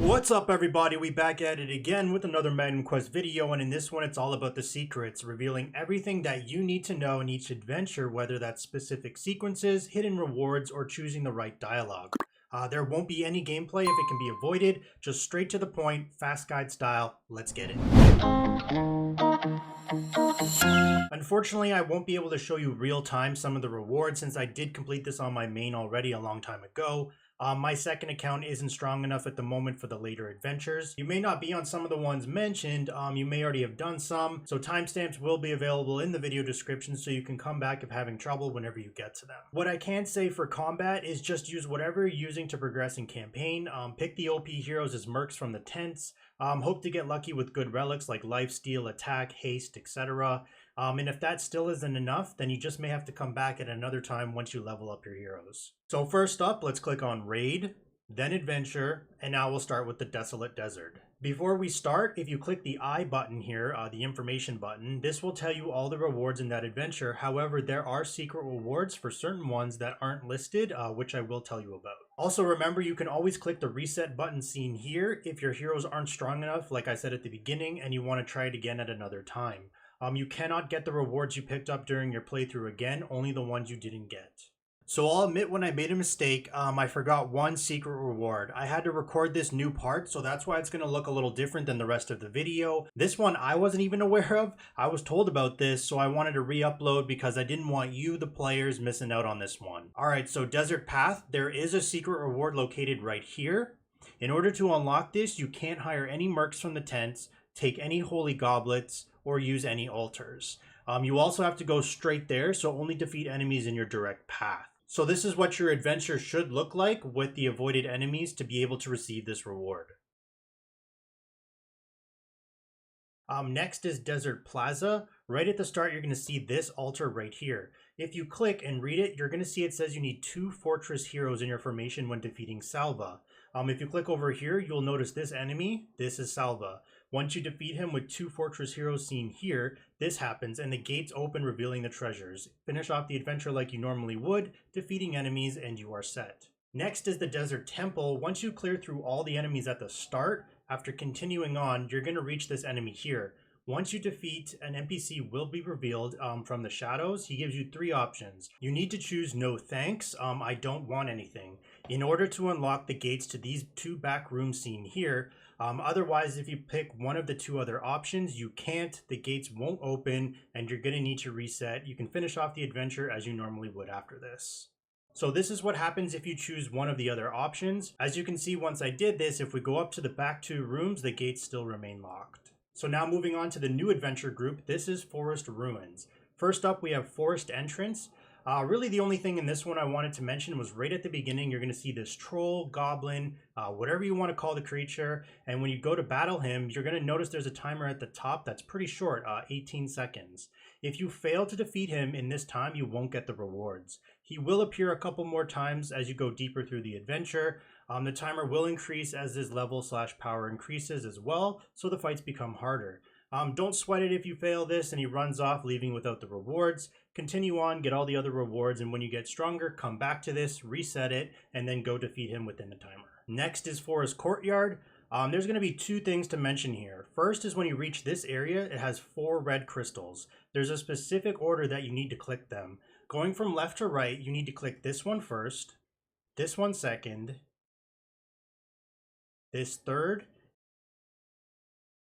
What's up everybody, we back at it again with another Magnum Quest video, and in this one it's all about the secrets, revealing everything that you need to know in each adventure, whether that's specific sequences, hidden rewards, or choosing the right dialogue. There won't be any gameplay if it can be avoided, just straight to the point, fast guide style, let's get it. Unfortunately, I won't be able to show you real time some of the rewards since I did complete this on my main already a long time ago. My second account isn't strong enough at the moment for the later adventures. You may not be on some of the ones mentioned, you may already have done some, so timestamps will be available in the video description so you can come back if having trouble whenever you get to them. What I can say for combat is just use whatever you're using to progress in campaign. Pick the OP heroes as mercs from the tents. Hope to get lucky with good relics like lifesteal, attack, haste, etc. And if that still isn't enough, then you just may have to come back at another time once you level up your heroes. So first up, let's click on Raid, then Adventure, and now we'll start with the Desolate Desert. Before we start, if you click the I button here, the information button, this will tell you all the rewards in that adventure. However, there are secret rewards for certain ones that aren't listed, which I will tell you about. Also remember, you can always click the reset button seen here if your heroes aren't strong enough, like I said at the beginning, and you want to try it again at another time. You cannot get the rewards you picked up during your playthrough again, only the ones you didn't get. So I'll admit when I made a mistake, I forgot one secret reward. I had to record this new part, so that's why it's going to look a little different than the rest of the video. This one I wasn't even aware of. I was told about this, so I wanted to re-upload because I didn't want you, the players, missing out on this one. Alright, so Desert Path, there is a secret reward located right here. In order to unlock this, you can't hire any mercs from the tents, take any holy goblets, or use any altars. You also have to go straight there, so only defeat enemies in your direct path. So this is what your adventure should look like with the avoided enemies to be able to receive this reward. Next is Desert Plaza. Right at the start, you're going to see this altar right here. If you click and read it, you're going to see it says you need 2 fortress heroes in your formation when defeating Salva. If you click over here, you'll notice this enemy. This is Salva. Once you defeat him with 2 fortress heroes seen here, this happens and the gates open revealing the treasures. Finish off the adventure like you normally would, defeating enemies, and you are set. Next is the Desert Temple. Once you clear through all the enemies at the start, after continuing on, you're going to reach this enemy here. Once you defeat, an NPC will be revealed from the shadows. He gives you 3 options. You need to choose no thanks, I don't want anything, in order to unlock the gates to these 2 back rooms seen here. Otherwise, if you pick one of the 2 other options, you can't, the gates won't open, and you're going to need to reset. You can finish off the adventure as you normally would after this. So this is what happens if you choose one of the other options. As you can see, once I did this, if we go up to the back 2 rooms, the gates still remain locked. So now moving on to the new adventure group, this is Forest Ruins. First up, we have Forest Entrance. Really the only thing in this one I wanted to mention was right at the beginning, you're going to see this troll, goblin, whatever you want to call the creature. And when you go to battle him, you're going to notice there's a timer at the top that's pretty short, 18 seconds. If you fail to defeat him in this time, you won't get the rewards. He will appear a couple more times as you go deeper through the adventure. The timer will increase as his level/power increases as well, so the fights become harder. Don't sweat it if you fail this and he runs off leaving without the rewards. Continue on, get all the other rewards, and when you get stronger, come back to this, reset it, and then go defeat him within the timer. Next is Forest Courtyard. There's going to be 2 things to mention here. First is when you reach this area, it has 4 red crystals. There's a specific order that you need to click them. Going from left to right, you need to click this one first, this one second, this third,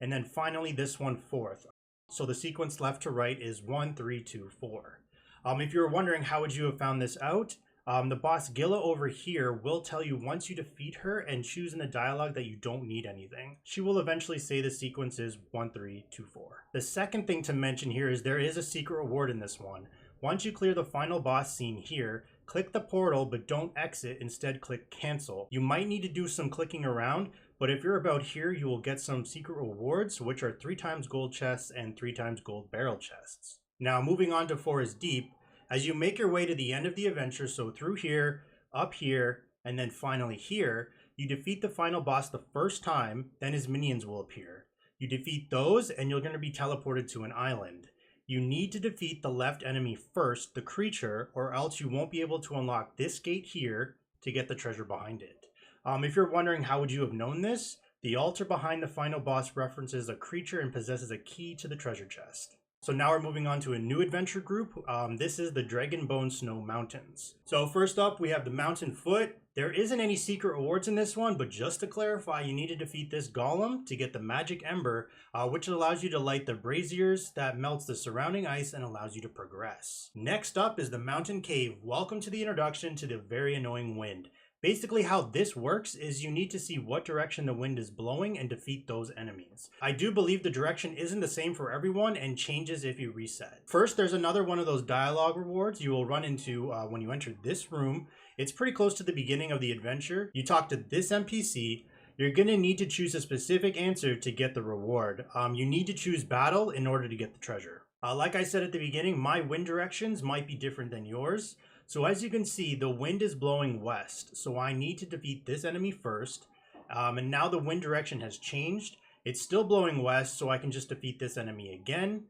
and then finally this one fourth. So the sequence left to right is 1, 3, 2, 4. If you're wondering how would you have found this out, the boss Gilla over here will tell you once you defeat her and choose in the dialogue that you don't need anything. She will eventually say the sequence is 1, 3, 2, 4. The second thing to mention here is there is a secret reward in this one. Once you clear the final boss scene here, click the portal but don't exit, instead click cancel. You might need to do some clicking around, but if you're about here, you will get some secret rewards, which are 3 times gold chests and 3 times gold barrel chests. Now moving on to Forest Deep, as you make your way to the end of the adventure, so through here, up here, and then finally here, you defeat the final boss the first time, then his minions will appear. You defeat those and you're going to be teleported to an island. You need to defeat the left enemy first, the creature, or else you won't be able to unlock this gate here to get the treasure behind it. If you're wondering how would you have known this, The altar behind the final boss references a creature and possesses a key to the treasure chest. So now we're moving on to a new adventure group. This is the Dragonbone Snow Mountains. So first up, we have the Mountain Foot. There isn't any secret rewards in this one, but just to clarify, you need to defeat this golem to get the magic ember, which allows you to light the braziers that melts the surrounding ice and allows you to progress. Next up is the Mountain Cave. Welcome to the introduction to the very annoying wind. Basically how this works is you need to see what direction the wind is blowing and defeat those enemies. I do believe the direction isn't the same for everyone and changes if you reset. First, there's another one of those dialogue rewards you will run into when you enter this room. It's pretty close to the beginning of the adventure. You talk to this NPC. You're going to need to choose a specific answer to get the reward. You need to choose battle in order to get the treasure. Like I said at the beginning, my wind directions might be different than yours. So as you can see, the wind is blowing west. So I need to defeat this enemy first. And now the wind direction has changed. It's still blowing west, so I can just defeat this enemy again.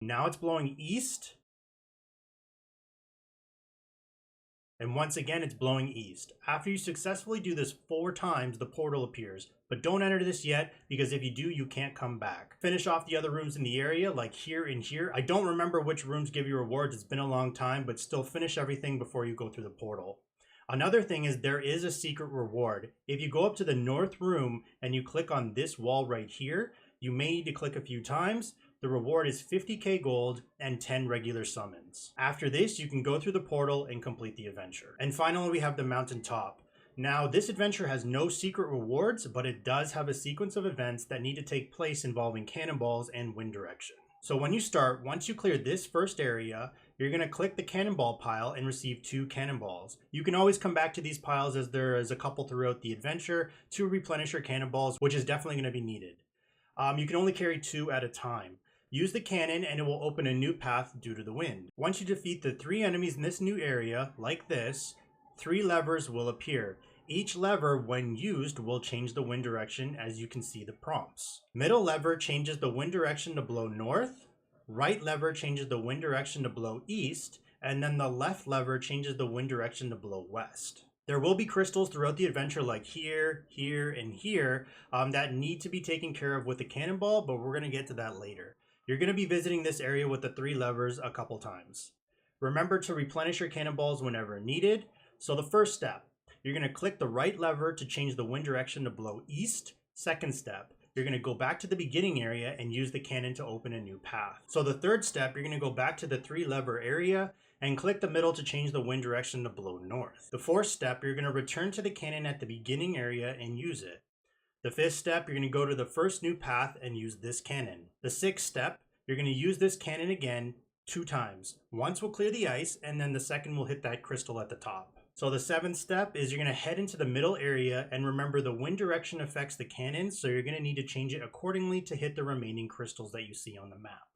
Now it's blowing east. And once again, it's blowing east. After you successfully do this 4 times, the portal appears. But don't enter this yet, because if you do, you can't come back. Finish off the other rooms in the area, like here and here. I don't remember which rooms give you rewards. It's been a long time, but still finish everything before you go through the portal. Another thing is there is a secret reward. If you go up to the north room and you click on this wall right here, you may need to click a few times. The reward is 50k gold and 10 regular summons. After this, you can go through the portal and complete the adventure. And finally, we have the mountain top. Now, this adventure has no secret rewards, but it does have a sequence of events that need to take place involving cannonballs and wind direction. So when you start, once you clear this first area, you're going to click the cannonball pile and receive 2 cannonballs. You can always come back to these piles as there is a couple throughout the adventure to replenish your cannonballs, which is definitely going to be needed. You can only carry 2 at a time. Use the cannon and it will open a new path due to the wind. Once you defeat the 3 enemies in this new area, like this, 3 levers will appear. Each lever, when used, will change the wind direction, as you can see the prompts. Middle lever changes the wind direction to blow north. Right lever changes the wind direction to blow east. And then the left lever changes the wind direction to blow west. There will be crystals throughout the adventure like here, here, and here that need to be taken care of with the cannonball, but we're going to get to that later. You're going to be visiting this area with the 3 levers a couple times. Remember to replenish your cannonballs whenever needed. So the first step, you're going to click the right lever to change the wind direction to blow east. Second step, you're going to go back to the beginning area and use the cannon to open a new path. So the third step, you're going to go back to the 3 lever area and click the middle to change the wind direction to blow north. The fourth step, you're going to return to the cannon at the beginning area and use it. The 5th step, you're going to go to the first new path and use this cannon. The 6th step, you're going to use this cannon again 2 times. Once will clear the ice, and then the second will hit that crystal at the top. So the 7th step is you're going to head into the middle area, and remember the wind direction affects the cannon, so you're going to need to change it accordingly to hit the remaining crystals that you see on the map.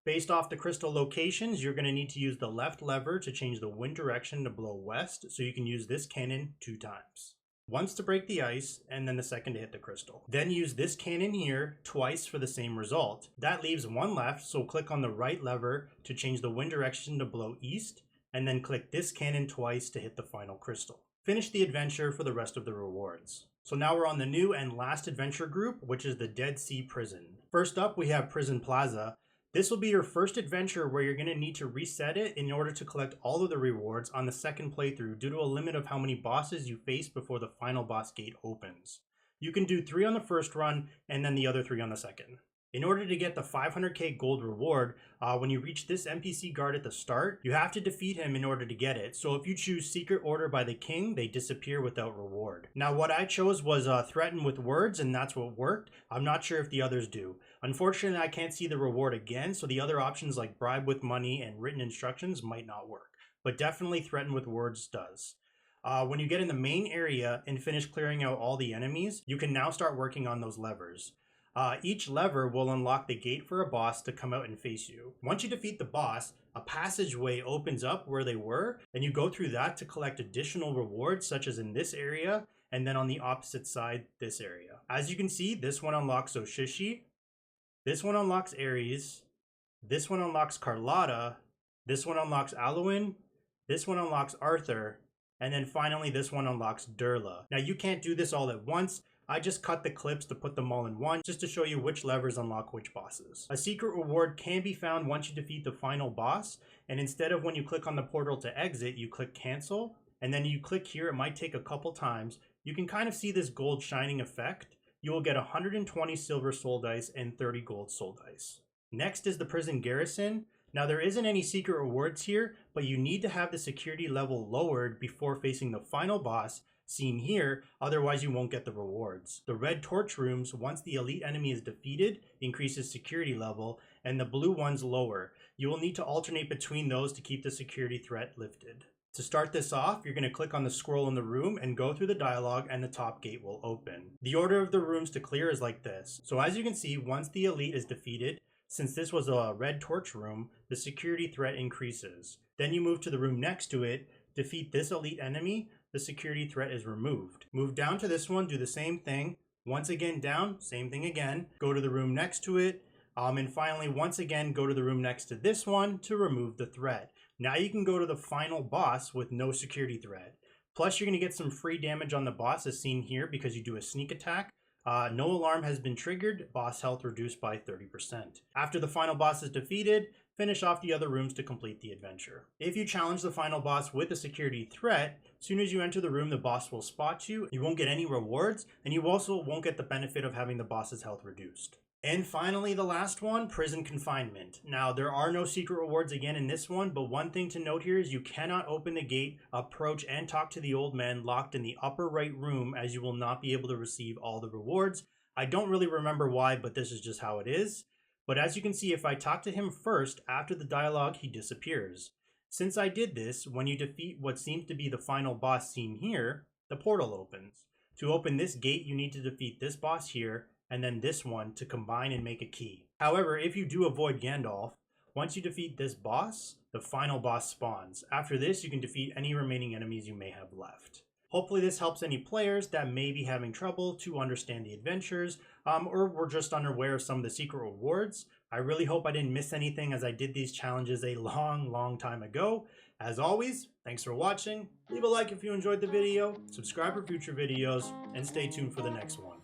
Based off the crystal locations, you're going to need to use the left lever to change the wind direction to blow west, so you can use this cannon 2 times. Once to break the ice, and then the second to hit the crystal. Then use this cannon here twice for the same result. That leaves 1 left, so click on the right lever to change the wind direction to blow east, and then click this cannon twice to hit the final crystal. Finish the adventure for the rest of the rewards. So now we're on the new and last adventure group, which is the Deadsea Prison. First up, we have Prison Plaza. This will be your first adventure where you're going to need to reset it in order to collect all of the rewards on the second playthrough due to a limit of how many bosses you face before the final boss gate opens. You can do 3 on the first run and then the other 3 on the second. In order to get the 500k gold reward, when you reach this NPC guard at the start, you have to defeat him in order to get it. So if you choose Secret Order by the King, they disappear without reward. Now what I chose was Threaten with Words, and that's what worked. I'm not sure if the others do. Unfortunately, I can't see the reward again, so the other options like Bribe with Money and Written Instructions might not work. But definitely Threaten with Words does. When you get in the main area and finish clearing out all the enemies, you can now start working on those levers. Each lever will unlock the gate for a boss to come out and face you. Once you defeat the boss, a passageway opens up where they were, and you go through that to collect additional rewards, such as in this area, and then on the opposite side, this area. As you can see, this one unlocks Oshishi, this one unlocks Ares, this one unlocks Carlotta, this one unlocks Alwyn, this one unlocks Arthur, And then finally, this one unlocks Durla. Now you can't do this all at once. I just cut the clips to put them all in one just to show you which levers unlock which bosses. A secret reward can be found once you defeat the final boss, and instead of when you click on the portal to exit, you click cancel, and then you click here. It might take a couple times. You can kind of see this gold shining effect. You will get 120 silver soul dice and 30 gold soul dice. Next is the prison Garrison. Now there isn't any secret rewards here, but you need to have the security level lowered before facing the final boss, seen here, otherwise you won't get the rewards. The red torch rooms, once the elite enemy is defeated, increases security level, and the blue ones lower. You will need to alternate between those to keep the security threat lifted. To start this off, you're going to click on the scroll in the room and go through the dialogue, and the top gate will open. The order of the rooms to clear is like this. So as you can see, once the elite is defeated, since this was a red torch room, the security threat increases. Then you move to the room next to it, defeat this elite enemy, the security threat is removed. Move down to this one, do the same thing. Once again down, same thing again. Go to the room next to it. And finally, once again, go to the room next to this one to remove the threat. Now you can go to the final boss with no security threat. Plus, you're going to get some free damage on the boss as seen here because you do a sneak attack. No alarm has been triggered, boss health reduced by 30%. After the final boss is defeated, finish off the other rooms to complete the adventure. If you challenge the final boss with a security threat, as soon as you enter the room, the boss will spot you. You won't get any rewards, and you also won't get the benefit of having the boss's health reduced. And finally, the last one, Prison Confinement. Now, there are no secret rewards again in this one, but one thing to note here is you cannot open the gate, approach, and talk to the old man locked in the upper right room, as you will not be able to receive all the rewards. I don't really remember why, but this is just how it is. But as you can see, if I talk to him first, after the dialogue, he disappears. Since I did this, when you defeat what seems to be the final boss seen here, the portal opens. To open this gate, you need to defeat this boss here, and then this one to combine and make a key. However, if you do avoid Gandalf, once you defeat this boss, the final boss spawns. After this, you can defeat any remaining enemies you may have left. Hopefully this helps any players that may be having trouble to understand the adventures, or were just unaware of some of the secret rewards. I really hope I didn't miss anything as I did these challenges a long time ago. As always, thanks for watching. Leave a like if you enjoyed the video, subscribe for future videos, and stay tuned for the next one.